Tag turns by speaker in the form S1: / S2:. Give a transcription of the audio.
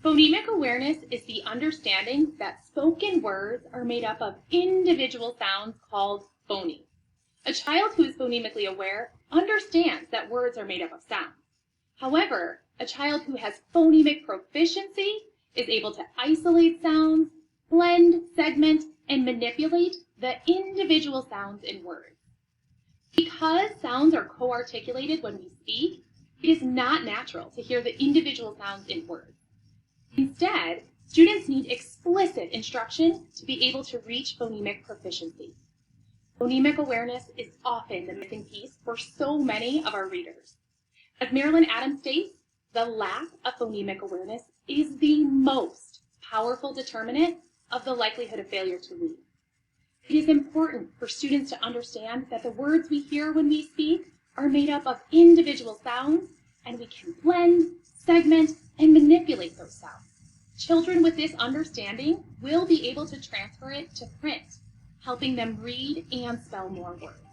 S1: Phonemic awareness is the understanding that spoken words are made up of individual sounds called phonemes. A child who is phonemically aware understands that words are made up of sounds. However, a child who has phonemic proficiency is able to isolate sounds, blend, segment, and manipulate the individual sounds in words. Because sounds are co-articulated when we speak, it is not natural to hear the individual sounds in words. Instead, students need explicit instruction to be able to reach phonemic proficiency. Phonemic awareness is often the missing piece for so many of our readers. As Marilyn Adams states, the lack of phonemic awareness is the most powerful determinant of the likelihood of failure to read. It is important for students to understand that the words we hear when we speak are made up of individual sounds, and we can blend, segment, and manipulate those sounds. Children with this understanding will be able to transfer it to print, helping them read and spell more words.